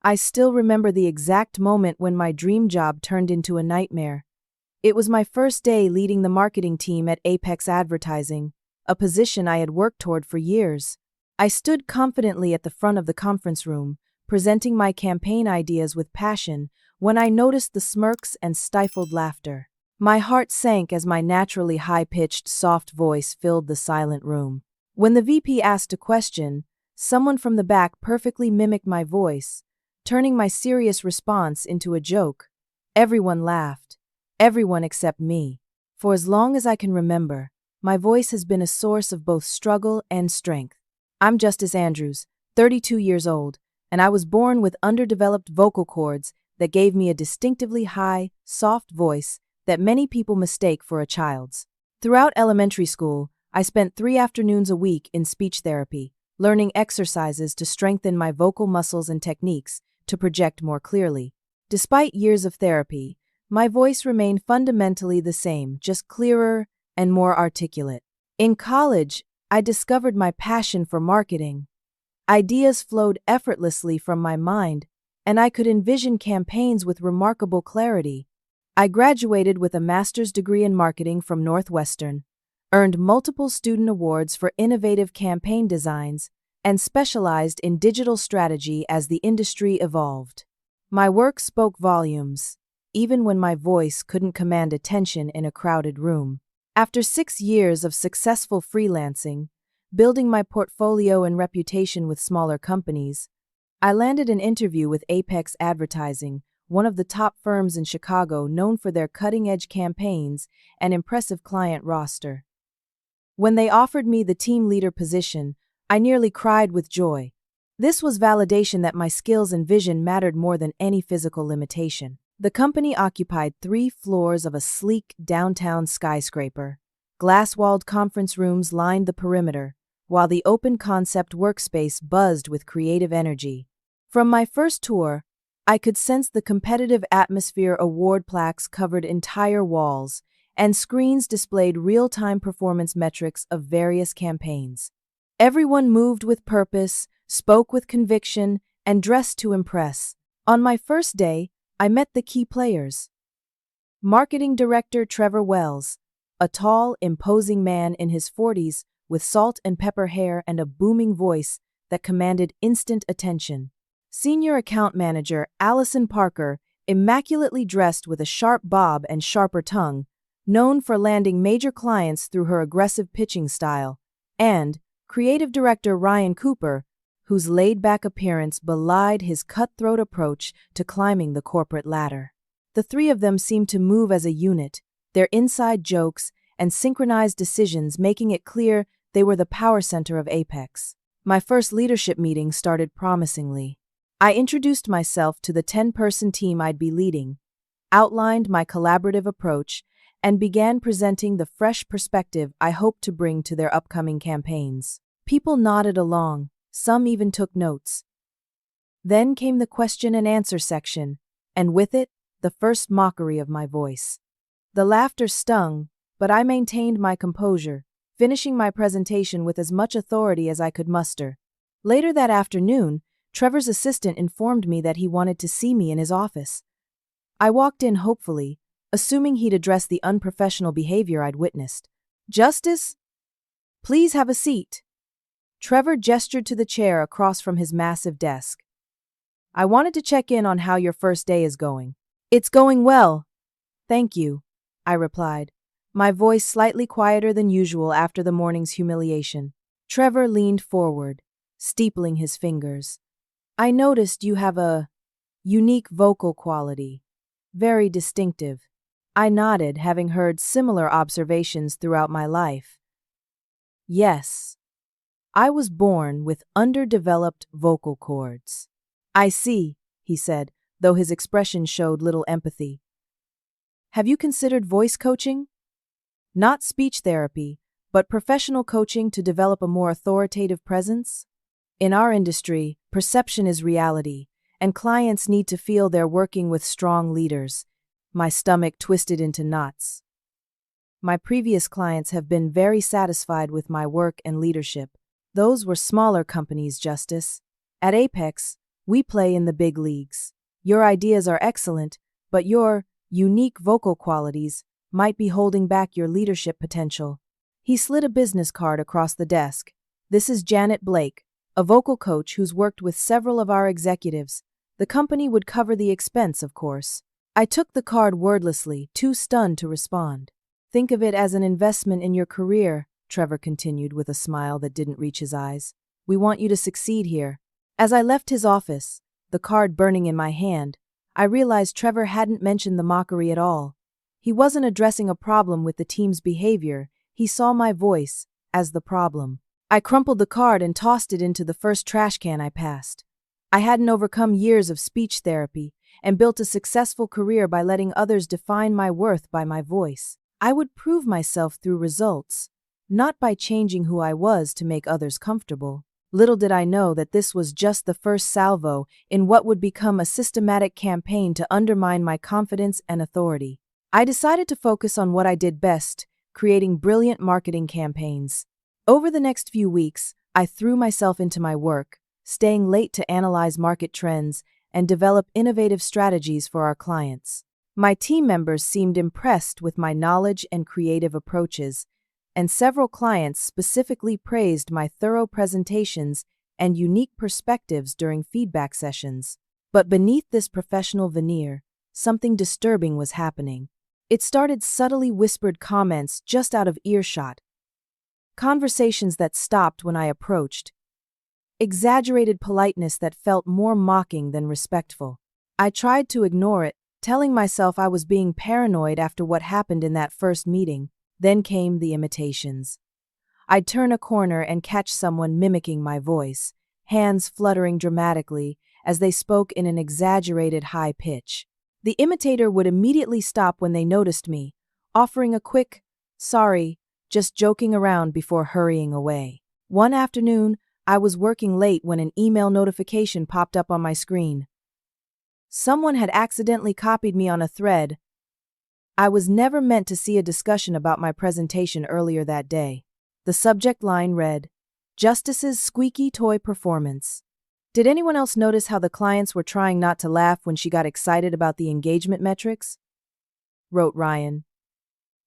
I still remember the exact moment when my dream job turned into a nightmare. It was my first day leading the marketing team at Apex Advertising, a position I had worked toward for years. I stood confidently at the front of the conference room, presenting my campaign ideas with passion, when I noticed the smirks and stifled laughter. My heart sank as my naturally high-pitched, soft voice filled the silent room. When the VP asked a question, someone from the back perfectly mimicked my voice, turning my serious response into a joke. Everyone laughed. Everyone except me. For as long as I can remember, my voice has been a source of both struggle and strength. I'm Justice Andrews, 32 years old, and I was born with underdeveloped vocal cords that gave me a distinctively high, soft voice that many people mistake for a child's. Throughout elementary school, I spent 3 afternoons a week in speech therapy, learning exercises to strengthen my vocal muscles and techniques to project more clearly. Despite years of therapy, my voice remained fundamentally the same, just clearer and more articulate. In college, I discovered my passion for marketing. Ideas flowed effortlessly from my mind, and I could envision campaigns with remarkable clarity. I graduated with a master's degree in marketing from Northwestern, earned multiple student awards for innovative campaign designs, and specialized in digital strategy as the industry evolved. My work spoke volumes, even when my voice couldn't command attention in a crowded room. After 6 years of successful freelancing, building my portfolio and reputation with smaller companies, I landed an interview with Apex Advertising, one of the top firms in Chicago known for their cutting-edge campaigns and impressive client roster. When they offered me the team leader position, I nearly cried with joy. This was validation that my skills and vision mattered more than any physical limitation. The company occupied 3 floors of a sleek downtown skyscraper. Glass-walled conference rooms lined the perimeter, while the open-concept workspace buzzed with creative energy. From my first tour, I could sense the competitive atmosphere. Award plaques covered entire walls, and screens displayed real-time performance metrics of various campaigns. Everyone moved with purpose, spoke with conviction, and dressed to impress. On my first day, I met the key players. Marketing Director Trevor Wells, a tall, imposing man in his 40s with salt and pepper hair and a booming voice that commanded instant attention. Senior Account Manager Allison Parker, immaculately dressed with a sharp bob and sharper tongue, known for landing major clients through her aggressive pitching style. And Creative Director Ryan Cooper, whose laid-back appearance belied his cutthroat approach to climbing the corporate ladder. The 3 of them seemed to move as a unit, their inside jokes and synchronized decisions making it clear they were the power center of Apex. My first leadership meeting started promisingly. I introduced myself to the 10-person team I'd be leading, outlined my collaborative approach, and began presenting the fresh perspective I hoped to bring to their upcoming campaigns. People nodded along. Some even took notes. Then came the question and answer section, and with it, the first mockery of my voice. The laughter stung, but I maintained my composure, finishing my presentation with as much authority as I could muster. Later that afternoon, Trevor's assistant informed me that he wanted to see me in his office. I walked in hopefully, assuming he'd address the unprofessional behavior I'd witnessed. "Justice? Please have a seat." Trevor gestured to the chair across from his massive desk. "I wanted to check in on how your first day is going." "It's going well. Thank you," I replied, my voice slightly quieter than usual after the morning's humiliation. Trevor leaned forward, steepling his fingers. "I noticed you have a unique vocal quality. Very distinctive." I nodded, having heard similar observations throughout my life. "Yes. I was born with underdeveloped vocal cords." "I see," he said, though his expression showed little empathy. "Have you considered voice coaching? Not speech therapy, but professional coaching to develop a more authoritative presence? In our industry, perception is reality, and clients need to feel they're working with strong leaders." My stomach twisted into knots. My previous clients have been very satisfied with my work and leadership. Those were smaller companies, Justice. At Apex, We play in the big leagues. Your ideas are excellent, but your unique vocal qualities might be holding back your leadership potential. He slid a business card across the desk. This is Janet Blake, a vocal coach who's worked with several of our executives. The company would cover the expense, of course. I took the card wordlessly, too stunned to respond. Think of it as an investment in your career, Trevor continued with a smile that didn't reach his eyes. We want you to succeed here. As I left his office, the card burning in my hand, I realized Trevor hadn't mentioned the mockery at all. He wasn't addressing a problem with the team's behavior. He saw my voice as the problem. I crumpled the card and tossed it into the first trash can I passed. I hadn't overcome years of speech therapy and built a successful career by letting others define my worth by my voice. I would prove myself through results, not by changing who I was to make others comfortable. Little did I know that this was just the first salvo in what would become a systematic campaign to undermine my confidence and authority. I decided to focus on what I did best, creating brilliant marketing campaigns. Over the next few weeks, I threw myself into my work, staying late to analyze market trends and develop innovative strategies for our clients. My team members seemed impressed with my knowledge and creative approaches, and several clients specifically praised my thorough presentations and unique perspectives during feedback sessions. But beneath this professional veneer, something disturbing was happening. It started subtly whispered comments just out of earshot, conversations that stopped when I approached, exaggerated politeness that felt more mocking than respectful. I tried to ignore it, telling myself I was being paranoid after what happened in that first meeting. Then came the imitations. I'd turn a corner and catch someone mimicking my voice, hands fluttering dramatically as they spoke in an exaggerated high pitch. The imitator would immediately stop when they noticed me, offering a quick, "Sorry, just joking around," before hurrying away. One afternoon, I was working late when an email notification popped up on my screen. Someone had accidentally copied me on a thread. I was never meant to see a discussion about my presentation earlier that day. The subject line read, "Justice's squeaky toy performance." Did anyone else notice how the clients were trying not to laugh when she got excited about the engagement metrics? Wrote Ryan.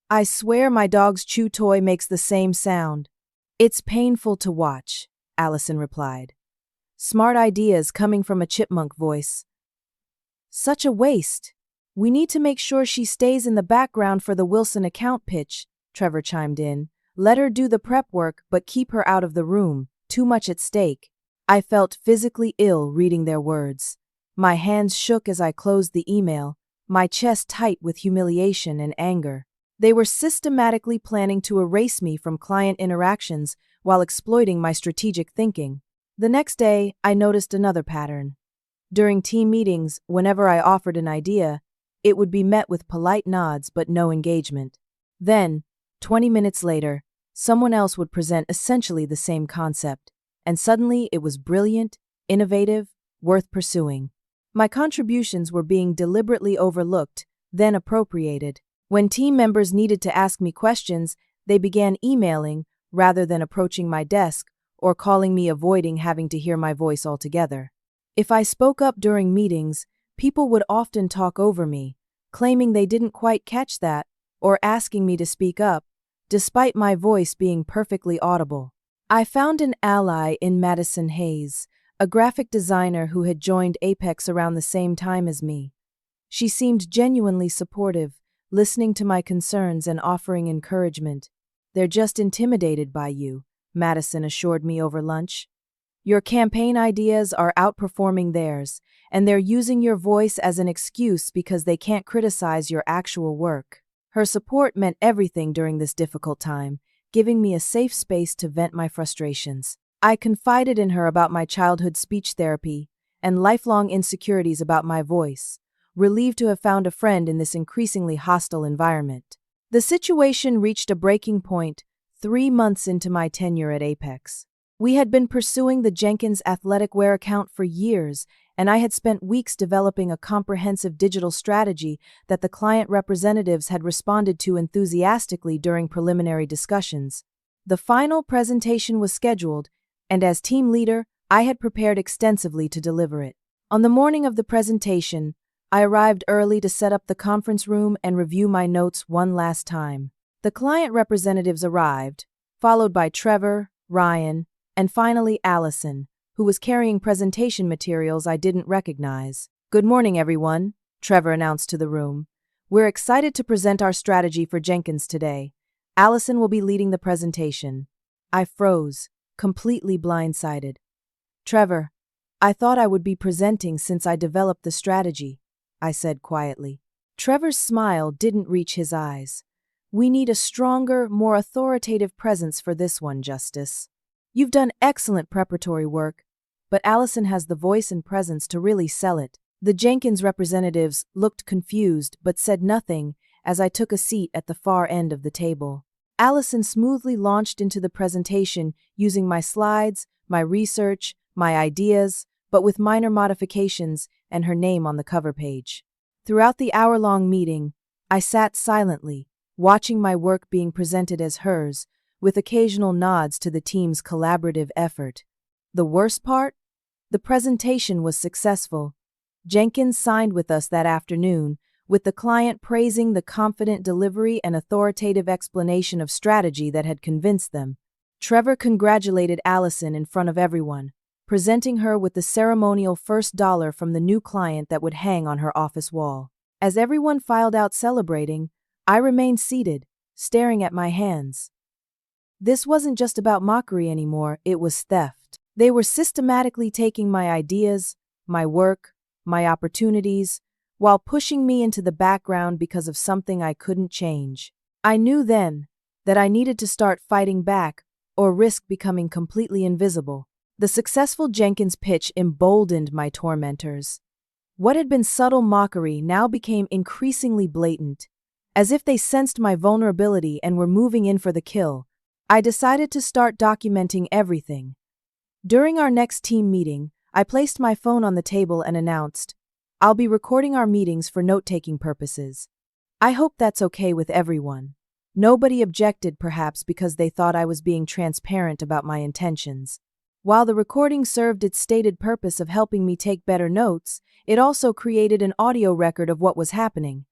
"I swear my dog's chew toy makes the same sound. It's painful to watch," Allison replied. Smart ideas coming from a chipmunk voice. "Such a waste. We need to make sure she stays in the background for the Wilson account pitch," Trevor chimed in. "Let her do the prep work, but keep her out of the room. Too much at stake." I felt physically ill reading their words. My hands shook as I closed the email, my chest tight with humiliation and anger. They were systematically planning to erase me from client interactions while exploiting my strategic thinking. The next day, I noticed another pattern. During team meetings, whenever I offered an idea, it would be met with polite nods but no engagement. Then, 20 minutes later, someone else would present essentially the same concept, and suddenly it was brilliant, innovative, worth pursuing. My contributions were being deliberately overlooked, then appropriated. When team members needed to ask me questions, they began emailing rather than approaching my desk or calling me, avoiding having to hear my voice altogether. If I spoke up during meetings, people would often talk over me, claiming they didn't quite catch that, or asking me to speak up, despite my voice being perfectly audible. I found an ally in Madison Hayes, a graphic designer who had joined Apex around the same time as me. She seemed genuinely supportive, listening to my concerns and offering encouragement. "They're just intimidated by you," Madison assured me over lunch. "Your campaign ideas are outperforming theirs, and they're using your voice as an excuse because they can't criticize your actual work." Her support meant everything during this difficult time, giving me a safe space to vent my frustrations. I confided in her about my childhood speech therapy and lifelong insecurities about my voice, relieved to have found a friend in this increasingly hostile environment. The situation reached a breaking point 3 months into my tenure at Apex. We had been pursuing the Jenkins athletic wear account for years, and I had spent weeks developing a comprehensive digital strategy that the client representatives had responded to enthusiastically during preliminary discussions. The final presentation was scheduled, and as team leader, I had prepared extensively to deliver it. On the morning of the presentation, I arrived early to set up the conference room and review my notes one last time. The client representatives arrived, followed by Trevor, Ryan, and finally Allison, who was carrying presentation materials I didn't recognize. "Good morning, everyone," Trevor announced to the room. "We're excited to present our strategy for Jenkins today. Allison will be leading the presentation." I froze, completely blindsided. "Trevor, I thought I would be presenting since I developed the strategy," I said quietly. Trevor's smile didn't reach his eyes. "We need a stronger, more authoritative presence for this one, Justice. You've done excellent preparatory work, but Allison has the voice and presence to really sell it." The Jenkins representatives looked confused but said nothing as I took a seat at the far end of the table. Allison smoothly launched into the presentation using my slides, my research, my ideas, but with minor modifications and her name on the cover page. Throughout the hour-long meeting, I sat silently, watching my work being presented as hers, with occasional nods to the team's collaborative effort. The worst part? The presentation was successful. Jenkins signed with us that afternoon, with the client praising the confident delivery and authoritative explanation of strategy that had convinced them. Trevor congratulated Allison in front of everyone, presenting her with the ceremonial first dollar from the new client that would hang on her office wall. As everyone filed out celebrating, I remained seated, staring at my hands. This wasn't just about mockery anymore, it was theft. They were systematically taking my ideas, my work, my opportunities, while pushing me into the background because of something I couldn't change. I knew then that I needed to start fighting back or risk becoming completely invisible. The successful Jenkins pitch emboldened my tormentors. What had been subtle mockery now became increasingly blatant. As if they sensed my vulnerability and were moving in for the kill, I decided to start documenting everything. During our next team meeting, I placed my phone on the table and announced, "I'll be recording our meetings for note-taking purposes. I hope that's okay with everyone." Nobody objected, perhaps because they thought I was being transparent about my intentions. While the recording served its stated purpose of helping me take better notes, it also created an audio record of what was happening.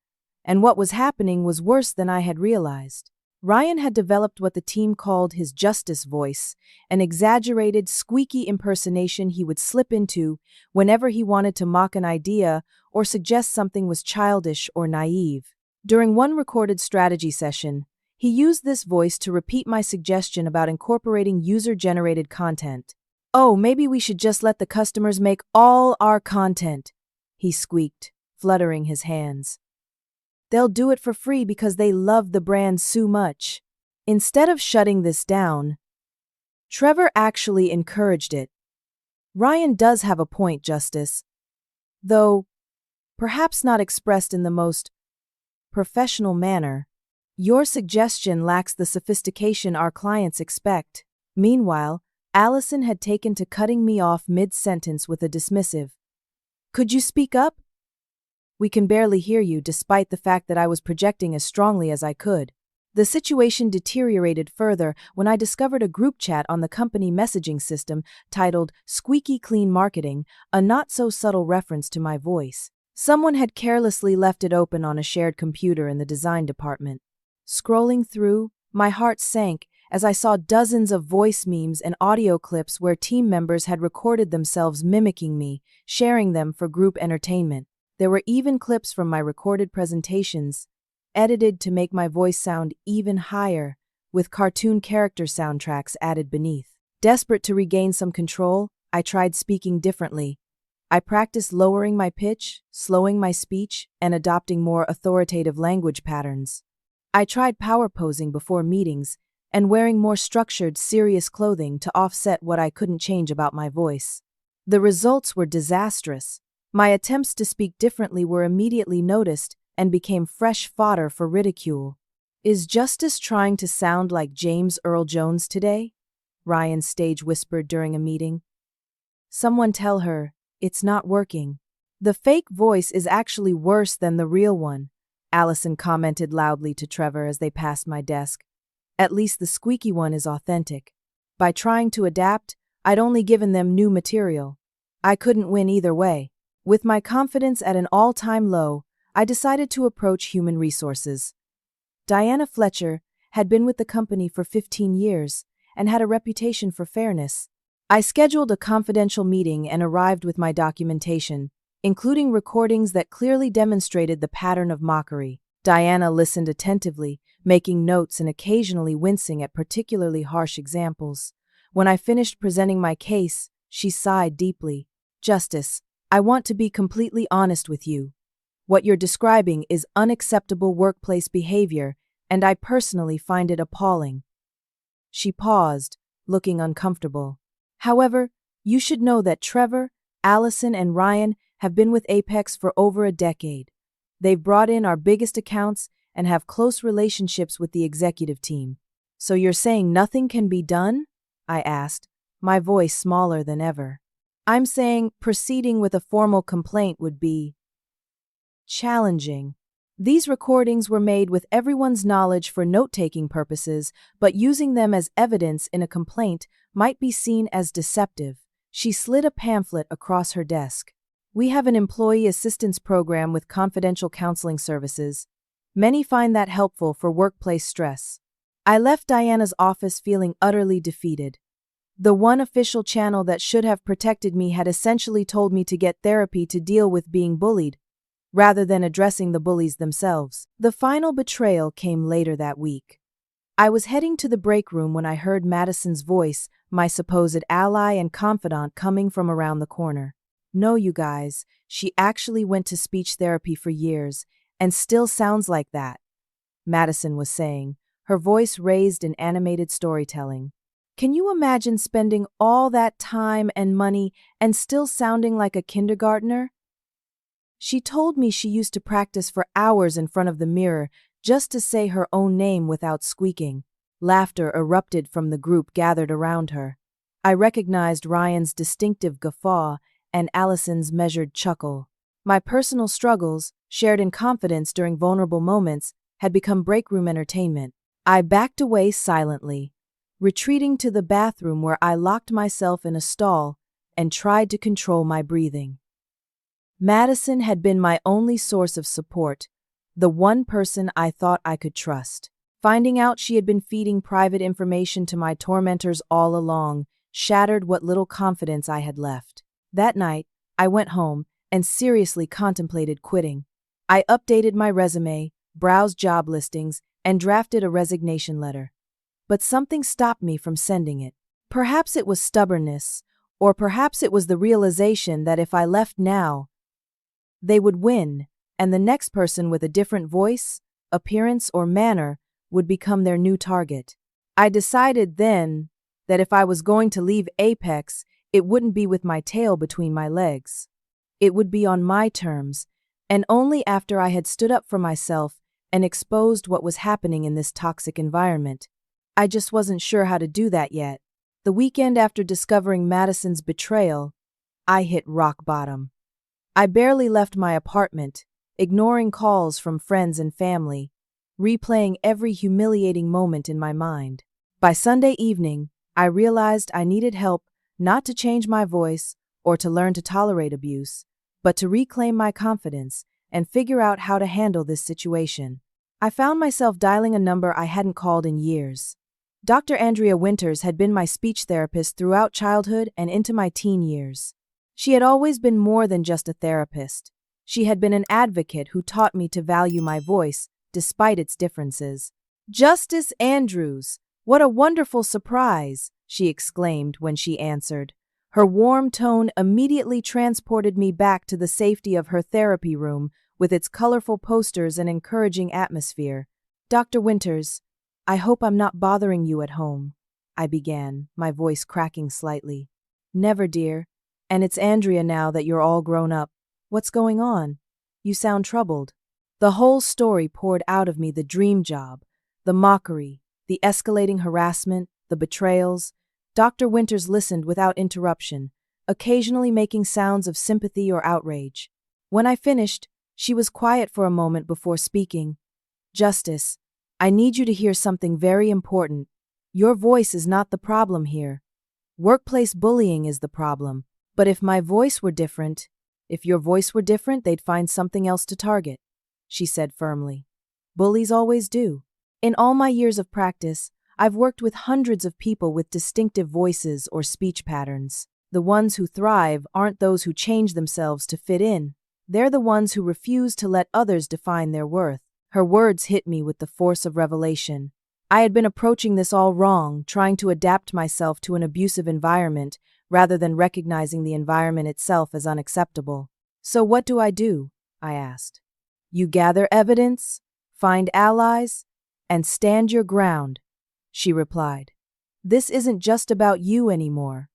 And what was happening was worse than I had realized. Ryan had developed what the team called his justice voice, an exaggerated, squeaky impersonation he would slip into whenever he wanted to mock an idea or suggest something was childish or naive. During one recorded strategy session, he used this voice to repeat my suggestion about incorporating user-generated content. "Oh, maybe we should just let the customers make all our content," he squeaked, fluttering his hands. "They'll do it for free because they love the brand so much." Instead of shutting this down, Trevor actually encouraged it. "Ryan does have a point, Justice. Though, perhaps not expressed in the most professional manner. Your suggestion lacks the sophistication our clients expect." Meanwhile, Allison had taken to cutting me off mid-sentence with a dismissive, "Could you speak up? We can barely hear you," despite the fact that I was projecting as strongly as I could. The situation deteriorated further when I discovered a group chat on the company messaging system titled "Squeaky Clean Marketing," a not-so-subtle reference to my voice. Someone had carelessly left it open on a shared computer in the design department. Scrolling through, my heart sank as I saw dozens of voice memes and audio clips where team members had recorded themselves mimicking me, sharing them for group entertainment. There were even clips from my recorded presentations, edited to make my voice sound even higher, with cartoon character soundtracks added beneath. Desperate to regain some control, I tried speaking differently. I practiced lowering my pitch, slowing my speech, and adopting more authoritative language patterns. I tried power posing before meetings and wearing more structured, serious clothing to offset what I couldn't change about my voice. The results were disastrous. My attempts to speak differently were immediately noticed and became fresh fodder for ridicule. "Is Justice trying to sound like James Earl Jones today?" Ryan stage whispered during a meeting. "Someone tell her, it's not working." "The fake voice is actually worse than the real one," Allison commented loudly to Trevor as they passed my desk. "At least the squeaky one is authentic." By trying to adapt, I'd only given them new material. I couldn't win either way. With my confidence at an all-time low, I decided to approach human resources. Diana Fletcher had been with the company for 15 years and had a reputation for fairness. I scheduled a confidential meeting and arrived with my documentation, including recordings that clearly demonstrated the pattern of mockery. Diana listened attentively, making notes and occasionally wincing at particularly harsh examples. When I finished presenting my case, she sighed deeply. "Justice, I want to be completely honest with you. What you're describing is unacceptable workplace behavior, and I personally find it appalling." She paused, looking uncomfortable. "However, you should know that Trevor, Allison, and Ryan have been with Apex for over a decade. They've brought in our biggest accounts and have close relationships with the executive team. So you're saying nothing can be done?" I asked, my voice smaller than ever. "I'm saying proceeding with a formal complaint would be challenging. These recordings were made with everyone's knowledge for note-taking purposes, but using them as evidence in a complaint might be seen as deceptive." She slid a pamphlet across her desk. "We have an employee assistance program with confidential counseling services. Many find that helpful for workplace stress." I left Diana's office feeling utterly defeated. The one official channel that should have protected me had essentially told me to get therapy to deal with being bullied, rather than addressing the bullies themselves. The final betrayal came later that week. I was heading to the break room when I heard Madison's voice, my supposed ally and confidant, coming from around the corner. "No, you guys, she actually went to speech therapy for years, and still sounds like that," Madison was saying, her voice raised in animated storytelling. "Can you imagine spending all that time and money and still sounding like a kindergartner?" She told me she used to practice for hours in front of the mirror just to say her own name without squeaking. Laughter erupted from the group gathered around her. I recognized Ryan's distinctive guffaw and Allison's measured chuckle. My personal struggles, shared in confidence during vulnerable moments, had become break-room entertainment. I backed away silently, retreating to the bathroom where I locked myself in a stall and tried to control my breathing. Madison had been my only source of support, the one person I thought I could trust. Finding out she had been feeding private information to my tormentors all along shattered what little confidence I had left. That night, I went home and seriously contemplated quitting. I updated my resume, browsed job listings, and drafted a resignation letter. But something stopped me from sending it. Perhaps it was stubbornness, or perhaps it was the realization that if I left now, they would win, and the next person with a different voice, appearance, or manner would become their new target. I decided then that if I was going to leave Apex, it wouldn't be with my tail between my legs. It would be on my terms, and only after I had stood up for myself and exposed what was happening in this toxic environment. I just wasn't sure how to do that yet. The weekend after discovering Madison's betrayal, I hit rock bottom. I barely left my apartment, ignoring calls from friends and family, replaying every humiliating moment in my mind. By Sunday evening, I realized I needed help not to change my voice or to learn to tolerate abuse, but to reclaim my confidence and figure out how to handle this situation. I found myself dialing a number I hadn't called in years. Dr. Andrea Winters had been my speech therapist throughout childhood and into my teen years. She had always been more than just a therapist. She had been an advocate who taught me to value my voice, despite its differences. "Justice Andrews, what a wonderful surprise!" she exclaimed when she answered. Her warm tone immediately transported me back to the safety of her therapy room with its colorful posters and encouraging atmosphere. "Dr. Winters, I hope I'm not bothering you at home," I began, my voice cracking slightly. "Never, dear. And it's Andrea now that you're all grown up. What's going on? You sound troubled." The whole story poured out of me: the dream job, the mockery, the escalating harassment, the betrayals. Dr. Winters listened without interruption, occasionally making sounds of sympathy or outrage. When I finished, she was quiet for a moment before speaking. "Justice, I need you to hear something very important. Your voice is not the problem here. Workplace bullying is the problem. But if my voice were different, If your voice were different, they'd find something else to target, she said firmly. Bullies always do. In all my years of practice, I've worked with hundreds of people with distinctive voices or speech patterns. The ones who thrive aren't those who change themselves to fit in. They're the ones who refuse to let others define their worth. Her words hit me with the force of revelation. I had been approaching this all wrong, trying to adapt myself to an abusive environment rather than recognizing the environment itself as unacceptable. So what do? I asked. You gather evidence, find allies, and stand your ground, she replied. This isn't just about you anymore.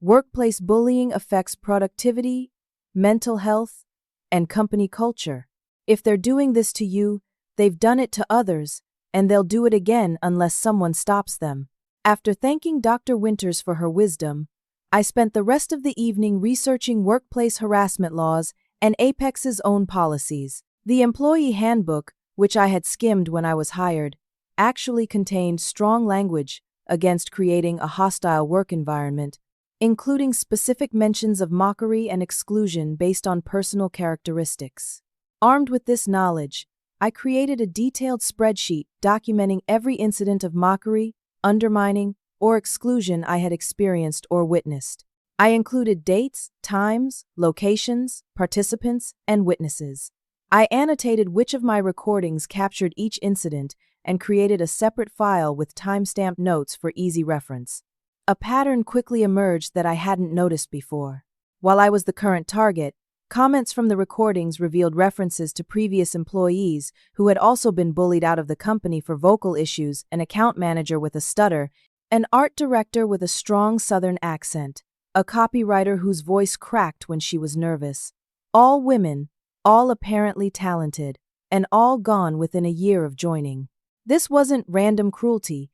Workplace bullying affects productivity, mental health, and company culture. If they're doing this to you, they've done it to others, and they'll do it again unless someone stops them. After thanking Dr. Winters for her wisdom, I spent the rest of the evening researching workplace harassment laws and Apex's own policies. The employee handbook, which I had skimmed when I was hired, actually contained strong language against creating a hostile work environment, including specific mentions of mockery and exclusion based on personal characteristics. Armed with this knowledge, I created a detailed spreadsheet documenting every incident of mockery, undermining, or exclusion I had experienced or witnessed. I included dates, times, locations, participants, and witnesses. I annotated which of my recordings captured each incident and created a separate file with timestamp notes for easy reference. A pattern quickly emerged that I hadn't noticed before. While I was the current target, comments from the recordings revealed references to previous employees who had also been bullied out of the company for vocal issues, an account manager with a stutter, an art director with a strong Southern accent, a copywriter whose voice cracked when she was nervous. All women, all apparently talented, and all gone within a year of joining. This wasn't random cruelty.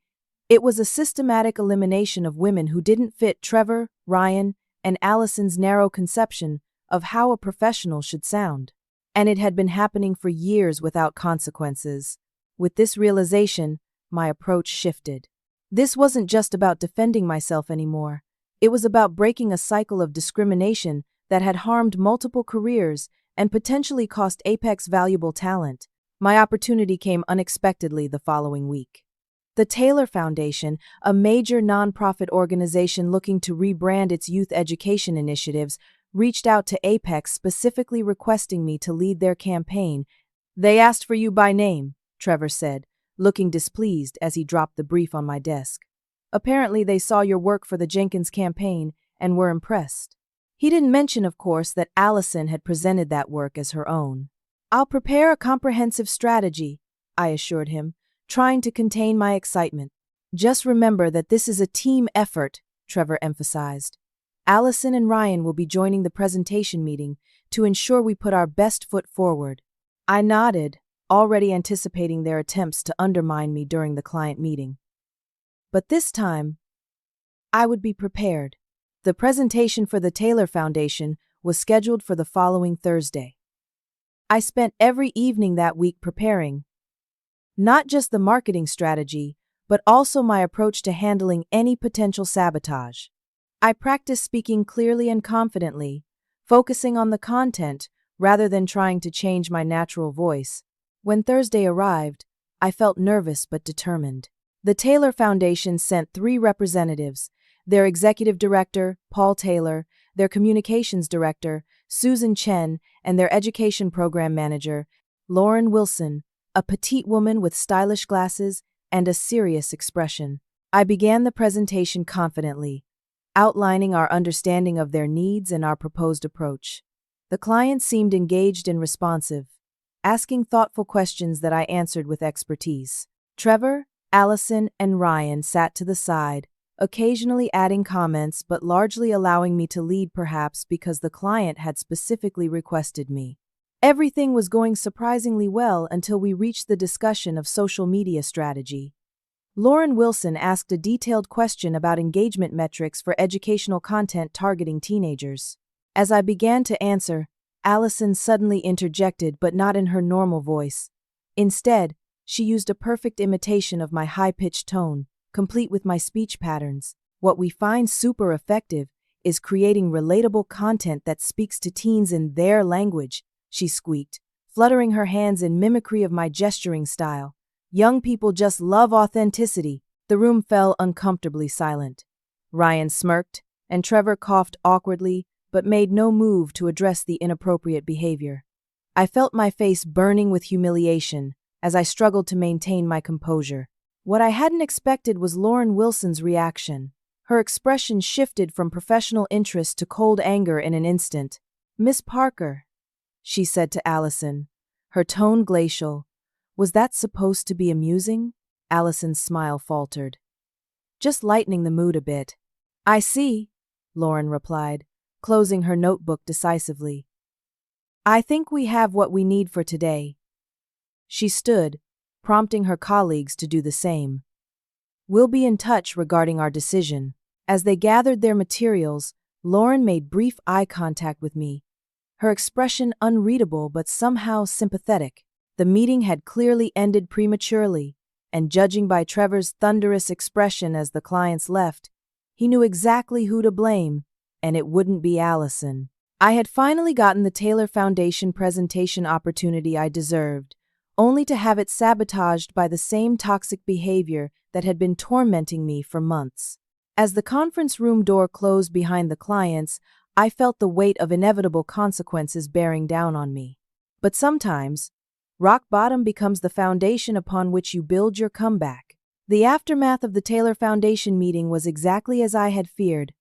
It was a systematic elimination of women who didn't fit Trevor, Ryan, and Allison's narrow conception of how a professional should sound. And it had been happening for years without consequences. With this realization, my approach shifted. This wasn't just about defending myself anymore. It was about breaking a cycle of discrimination that had harmed multiple careers and potentially cost Apex valuable talent. My opportunity came unexpectedly the following week. The Taylor Foundation, a major nonprofit organization looking to rebrand its youth education initiatives, reached out to Apex specifically requesting me to lead their campaign. They asked for you by name, Trevor said, looking displeased as he dropped the brief on my desk. Apparently they saw your work for the Jenkins campaign and were impressed. He didn't mention, of course, that Allison had presented that work as her own. I'll prepare a comprehensive strategy, I assured him, trying to contain my excitement. Just remember that this is a team effort, Trevor emphasized. Allison and Ryan will be joining the presentation meeting to ensure we put our best foot forward. I nodded, already anticipating their attempts to undermine me during the client meeting. But this time, I would be prepared. The presentation for the Taylor Foundation was scheduled for the following Thursday. I spent every evening that week preparing, not just the marketing strategy, but also my approach to handling any potential sabotage. I practiced speaking clearly and confidently, focusing on the content rather than trying to change my natural voice. When Thursday arrived, I felt nervous but determined. The Taylor Foundation sent 3 representatives, their executive director, Paul Taylor, their communications director, Susan Chen, and their education program manager, Lauren Wilson, a petite woman with stylish glasses and a serious expression. I began the presentation confidently, outlining our understanding of their needs and our proposed approach. The client seemed engaged and responsive, asking thoughtful questions that I answered with expertise. Trevor, Allison, and Ryan sat to the side, occasionally adding comments but largely allowing me to lead, perhaps because the client had specifically requested me. Everything was going surprisingly well until we reached the discussion of social media strategy. Lauren Wilson asked a detailed question about engagement metrics for educational content targeting teenagers. As I began to answer, Allison suddenly interjected, but not in her normal voice. Instead, she used a perfect imitation of my high-pitched tone, complete with my speech patterns. What we find super effective is creating relatable content that speaks to teens in their language, she squeaked, fluttering her hands in mimicry of my gesturing style. Young people just love authenticity. The room fell uncomfortably silent. Ryan smirked, and Trevor coughed awkwardly, but made no move to address the inappropriate behavior. I felt my face burning with humiliation as I struggled to maintain my composure. What I hadn't expected was Lauren Wilson's reaction. Her expression shifted from professional interest to cold anger in an instant. "Miss Parker," she said to Allison, her tone glacial. "Was that supposed to be amusing?" Allison's smile faltered. "Just lightening the mood a bit." "I see," Lauren replied, closing her notebook decisively. "I think we have what we need for today." She stood, prompting her colleagues to do the same. "We'll be in touch regarding our decision." As they gathered their materials, Lauren made brief eye contact with me, her expression unreadable but somehow sympathetic. The meeting had clearly ended prematurely, and judging by Trevor's thunderous expression as the clients left, he knew exactly who to blame, and it wouldn't be Allison. I had finally gotten the Taylor Foundation presentation opportunity I deserved, only to have it sabotaged by the same toxic behavior that had been tormenting me for months. As the conference room door closed behind the clients, I felt the weight of inevitable consequences bearing down on me. But sometimes, rock bottom becomes the foundation upon which you build your comeback. The aftermath of the Taylor Foundation meeting was exactly as I had feared.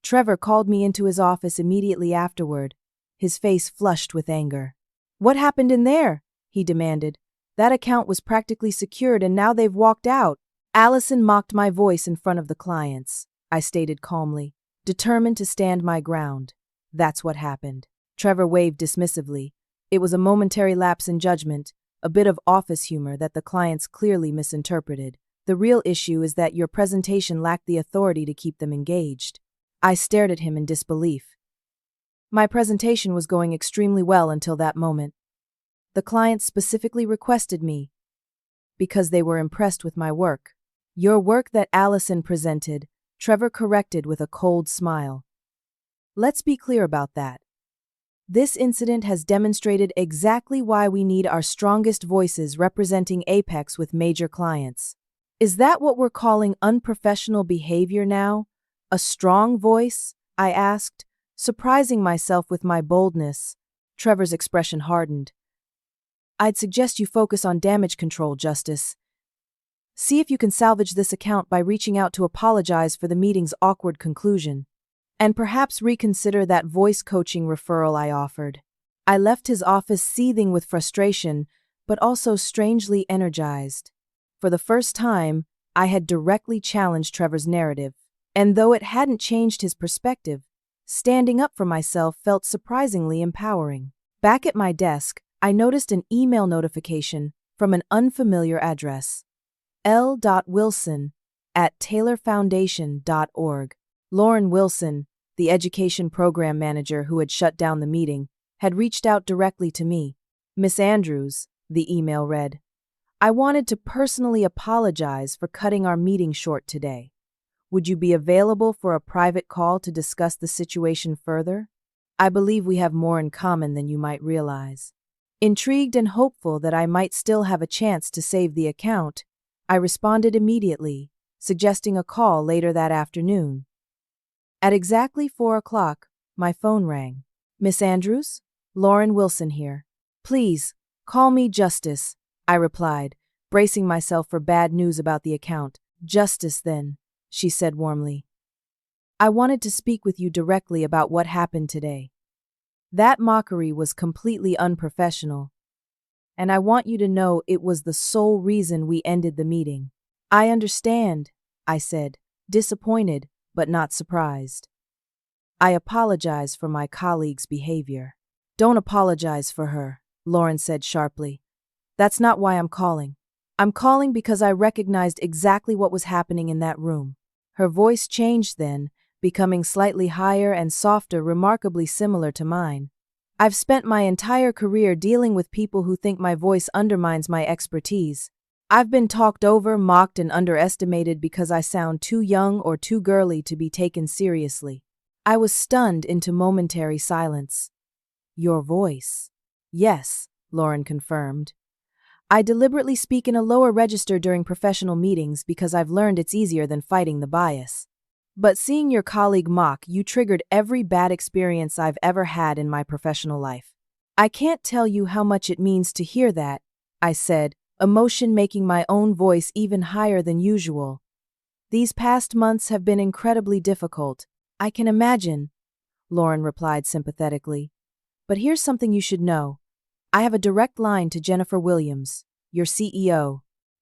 Trevor called me into his office immediately afterward, his face flushed with anger. "What happened in there?" he demanded. "That account was practically secured and now they've walked out." "Allison mocked my voice in front of the clients," I stated calmly, determined to stand my ground. "That's what happened." Trevor waved dismissively. It was a momentary lapse in judgment, a bit of office humor that the clients clearly misinterpreted. "The real issue is that your presentation lacked the authority to keep them engaged." I stared at him in disbelief. My presentation was going extremely well until that moment. The clients specifically requested me because they were impressed with my work. "Your work that Allison presented," Trevor corrected with a cold smile. "Let's be clear about that. This incident has demonstrated exactly why we need our strongest voices representing Apex with major clients." "Is that what we're calling unprofessional behavior now? A strong voice?" I asked, surprising myself with my boldness. Trevor's expression hardened. "I'd suggest you focus on damage control, Justice. See if you can salvage this account by reaching out to apologize for the meeting's awkward conclusion. And perhaps reconsider that voice coaching referral I offered." I left his office seething with frustration, but also strangely energized. For the first time, I had directly challenged Trevor's narrative. And though it hadn't changed his perspective, standing up for myself felt surprisingly empowering. Back at my desk, I noticed an email notification from an unfamiliar address. l.wilson@taylorfoundation.org. Lauren Wilson, the education program manager who had shut down the meeting, had reached out directly to me. "Miss Andrews," the email read, "I wanted to personally apologize for cutting our meeting short today. Would you be available for a private call to discuss the situation further? I believe we have more in common than you might realize." Intrigued and hopeful that I might still have a chance to save the account, I responded immediately, suggesting a call later that afternoon. At exactly 4 o'clock, my phone rang. "Miss Andrews? Lauren Wilson here. Please, call me Justice," I replied, bracing myself for bad news about the account. "Justice, then," she said warmly. "I wanted to speak with you directly about what happened today. That mockery was completely unprofessional, and I want you to know it was the sole reason we ended the meeting." "I understand," I said, disappointed but not surprised. "I apologize for my colleague's behavior." "Don't apologize for her," Lauren said sharply. "That's not why I'm calling. I'm calling because I recognized exactly what was happening in that room." Her voice changed then, becoming slightly higher and softer, remarkably similar to mine. "I've spent my entire career dealing with people who think my voice undermines my expertise. I've been talked over, mocked, and underestimated because I sound too young or too girly to be taken seriously. I was stunned into momentary silence. Your voice. Yes, Lauren confirmed. I deliberately speak in a lower register during professional meetings because I've learned it's easier than fighting the bias. But seeing your colleague mock you triggered every bad experience I've ever had in my professional life. I can't tell you how much it means to hear that, I said, emotion making my own voice even higher than usual. These past months have been incredibly difficult. I can imagine, Lauren replied sympathetically. But here's something you should know. I have a direct line to Jennifer Williams, your CEO.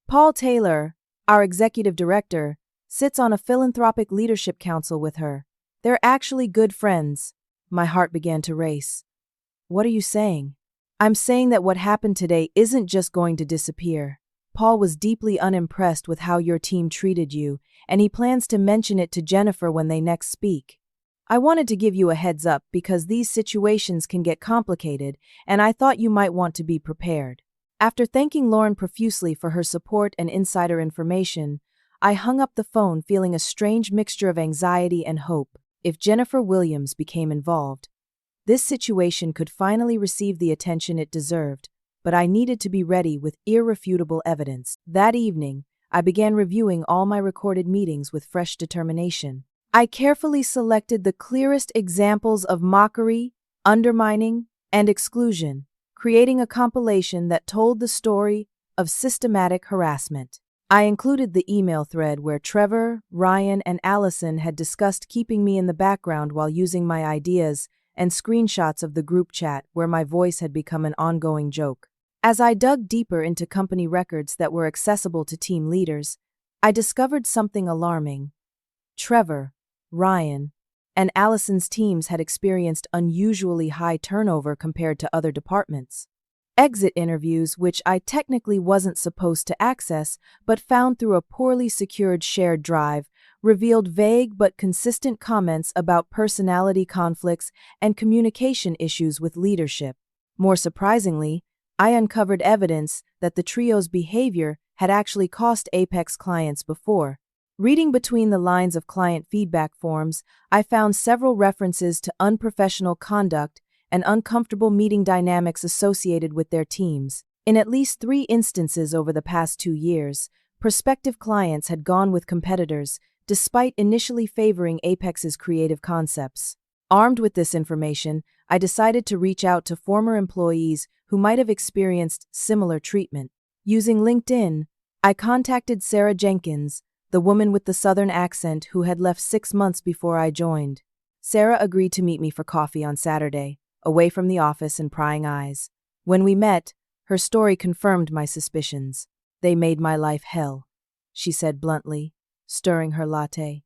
Paul Taylor, our executive director, sits on a philanthropic leadership council with her. They're actually good friends. My heart began to race. What are you saying? I'm saying that what happened today isn't just going to disappear. Paul was deeply unimpressed with how your team treated you, and he plans to mention it to Jennifer when they next speak. I wanted to give you a heads up because these situations can get complicated, and I thought you might want to be prepared. After thanking Lauren profusely for her support and insider information, I hung up the phone feeling a strange mixture of anxiety and hope. If Jennifer Williams became involved, this situation could finally receive the attention it deserved, but I needed to be ready with irrefutable evidence. That evening, I began reviewing all my recorded meetings with fresh determination. I carefully selected the clearest examples of mockery, undermining, and exclusion, creating a compilation that told the story of systematic harassment. I included the email thread where Trevor, Ryan, and Allison had discussed keeping me in the background while using my ideas, and screenshots of the group chat where my voice had become an ongoing joke. As I dug deeper into company records that were accessible to team leaders, I discovered something alarming. Trevor, Ryan, and Allison's teams had experienced unusually high turnover compared to other departments. Exit interviews, which I technically wasn't supposed to access but found through a poorly secured shared drive, revealed vague but consistent comments about personality conflicts and communication issues with leadership. More surprisingly, I uncovered evidence that the trio's behavior had actually cost Apex clients before. Reading between the lines of client feedback forms, I found several references to unprofessional conduct and uncomfortable meeting dynamics associated with their teams. In at least 3 instances over the past 2 years, prospective clients had gone with competitors, despite initially favoring Apex's creative concepts. Armed with this information, I decided to reach out to former employees who might have experienced similar treatment. Using LinkedIn, I contacted Sarah Jenkins, the woman with the southern accent who had left 6 months before I joined. Sarah agreed to meet me for coffee on Saturday, away from the office and prying eyes. When we met, her story confirmed my suspicions. They made my life hell, she said bluntly, stirring her latte.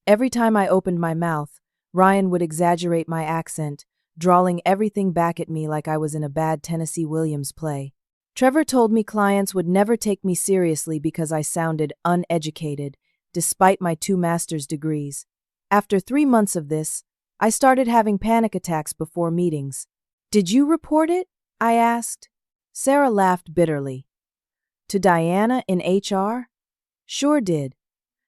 Every time I opened my mouth, Ryan would exaggerate my accent, drawling everything back at me like I was in a bad Tennessee Williams play. Trevor told me clients would never take me seriously because I sounded uneducated, despite my 2 master's degrees. After 3 months of this, I started having panic attacks before meetings. Did you report it? I asked. Sarah laughed bitterly. To Diana in HR? Sure did.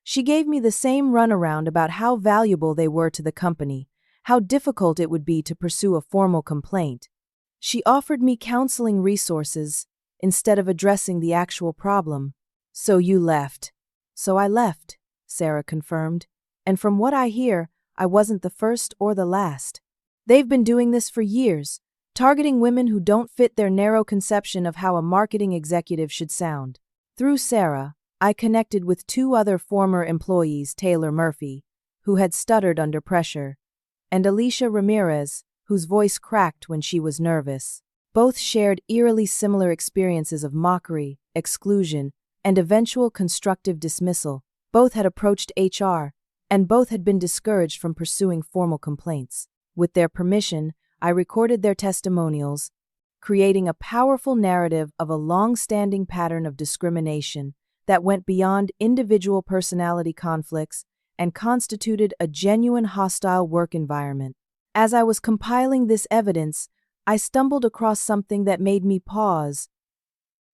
She gave me the same runaround about how valuable they were to the company, how difficult it would be to pursue a formal complaint. She offered me counseling resources instead of addressing the actual problem. So you left. So I left, Sarah confirmed. And from what I hear, I wasn't the first or the last. They've been doing this for years, targeting women who don't fit their narrow conception of how a marketing executive should sound. Through Sarah, I connected with 2 other former employees, Taylor Murphy, who had stuttered under pressure, and Alicia Ramirez, whose voice cracked when she was nervous. Both shared eerily similar experiences of mockery, exclusion, and eventual constructive dismissal. Both had approached HR, and both had been discouraged from pursuing formal complaints. With their permission, I recorded their testimonials, creating a powerful narrative of a long-standing pattern of discrimination that went beyond individual personality conflicts and constituted a genuine hostile work environment. As I was compiling this evidence, I stumbled across something that made me pause.